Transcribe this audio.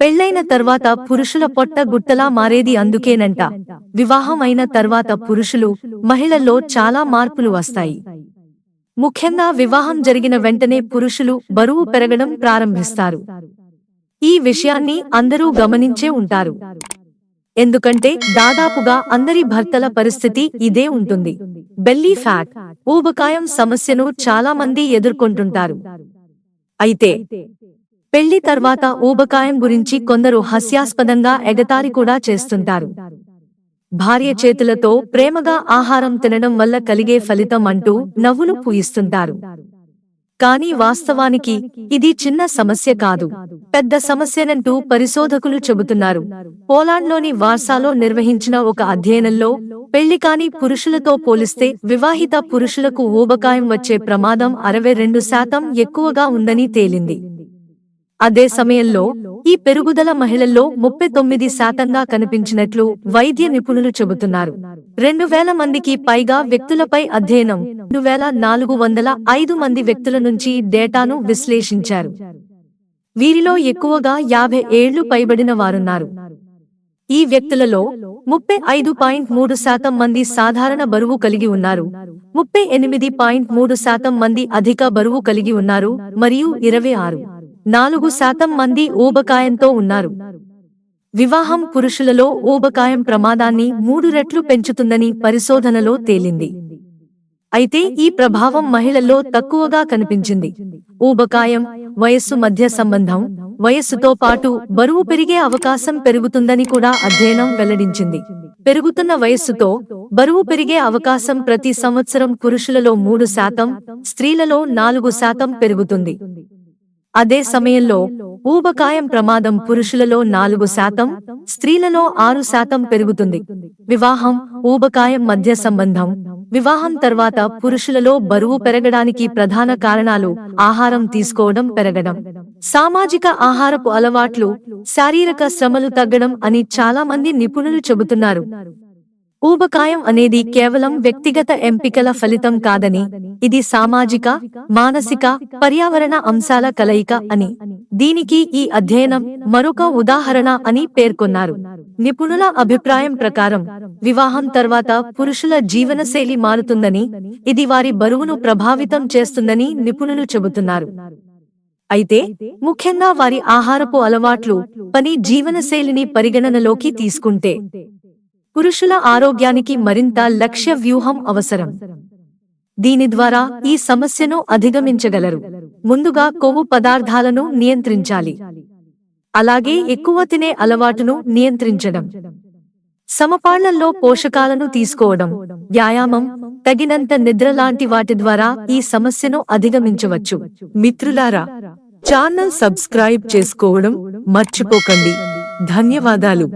పెళ్లైన తర్వాత పురుషుల పొట్ట గుట్టలా మారేది అందుకేనంట. వివాహం అయిన తర్వాత పురుషులు, మహిళల్లో చాలా మార్పులు వస్తాయి. ముఖ్యంగా వివాహం జరిగిన వెంటనే పురుషులు బరువు పెరగడం ప్రారంభిస్తారు. ఈ విషయాన్ని అందరూ గమనించే ఉంటారు. ఎందుకంటే దాదాపుగా అందరి భర్తల పరిస్థితి ఇదే ఉంటుంది. బెల్లీ ఫ్యాట్, ఊబకాయం సమస్యను చాలా మంది ఎదుర్కొంటుంటారు. అయితే పెళ్లి తర్వాత ఊబకాయం గురించి కొందరు హాస్యాస్పదంగా ఎగతాళి కూడా చేస్తుంటారు. భార్య చేతులతో ప్రేమగా ఆహారం తినడం వల్ల కలిగే ఫలితం అంటూ నవ్వులు పూయిస్తుంటారు. కానీ వాస్తవానికి ఇది చిన్న సమస్య కాదు, పెద్ద సమస్యనంటూ పరిశోధకులు చెబుతున్నారు. పోలాండ్లోని వార్సాలో నిర్వహించిన ఒక అధ్యయనంలో పెళ్లికాని పురుషులతో పోలిస్తే వివాహిత పురుషులకు ఊబకాయం వచ్చే ప్రమాదం 62% ఎక్కువగా ఉందని తేలింది. అదే సమయంలో ఈ పెరుగుదల మహిళల్లో 39%గా కనిపించినట్లు వైద్య నిపుణులు చెబుతున్నారు. 2000 మందికి పైగా వ్యక్తులపై అధ్యయనం 2405 మంది వ్యక్తుల నుంచి డేటాను విశ్లేషించారు. వీరిలో ఎక్కువగా 50 ఏళ్లు పైబడిన వారున్నారు. ఈ వ్యక్తులలో 35.3% మంది సాధారణ బరువు కలిగి ఉన్నారు, 38.3% మంది అధిక బరువు కలిగి ఉన్నారు మరియు 26.4% మంది ఊబకాయంతో ఉన్నారు. వివాహం పురుషులలో ఊబకాయం ప్రమాదాన్ని 3 రెట్లు పెంచుతుందని పరిశోధనలో తేలింది. అయితే ఈ ప్రభావం మహిళల్లో తక్కువగా కనిపించింది. ఊబకాయం, వయస్సు మధ్య సంబంధం, వయస్సుతో పాటు బరువు పెరిగే అవకాశం పెరుగుతుందని కూడా అధ్యయనం వెల్లడించింది. పెరుగుతున్న వయస్సుతో బరువు పెరిగే అవకాశం ప్రతి సంవత్సరం పురుషులలో 3%, స్త్రీలలో 4% పెరుగుతుంది. అదే సమయంలో ఊబకాయం ప్రమాదం పురుషులలో 4%, స్త్రీలలో 6% పెరుగుతుంది. వివాహం, ఊబకాయం మధ్య సంబంధం. వివాహం తర్వాత పురుషులలో బరువు పెరగడానికి ప్రధాన కారణాలు ఆహారం తీసుకోవడం పెరగడం, సామాజిక ఆహారపు అలవాట్లు, శారీరక శ్రమలు తగ్గడం అని చాలా మంది నిపుణులు చెబుతున్నారు. ఊబకాయం అనేది కేవలం వ్యక్తిగత ఎంపికల ఫలితం కాదని, ఇది సామాజిక, మానసిక, పర్యావరణ అంశాల కలయిక అని, దీనికి ఈ అధ్యయనం మరొక ఉదాహరణ అని పేర్కొన్నారు. నిపుణుల అభిప్రాయం ప్రకారం వివాహం తర్వాత పురుషుల జీవనశైలి మారుతుందని, ఇది వారి బరువును ప్రభావితం చేస్తుందని నిపుణులు చెబుతున్నారు. అయితే ముఖ్యంగా వారి ఆహారపు అలవాట్లు, పని జీవనశైలిని పరిగణనలోకి తీసుకుంటే పురుషుల ఆరోగ్యానికి మరింత లక్ష్య వ్యూహం అవసరం. దీని ద్వారా ఈ సమస్యను అధిగమించగలరు. ముందుగా కొవ్వు పదార్థాలను నియంత్రించాలి. అలాగే ఎక్కువ తినే అలవాటును నియంత్రించడం, సమపాళ్లలో పోషకాలను తీసుకోవడం, వ్యాయామం, తగినంత నిద్ర లాంటి వాటి ద్వారా ఈ సమస్యను అధిగమించవచ్చు. మిత్రులారా, ఛానల్ సబ్స్క్రైబ్ చేసుకోవడం మర్చిపోకండి. ధన్యవాదాలు.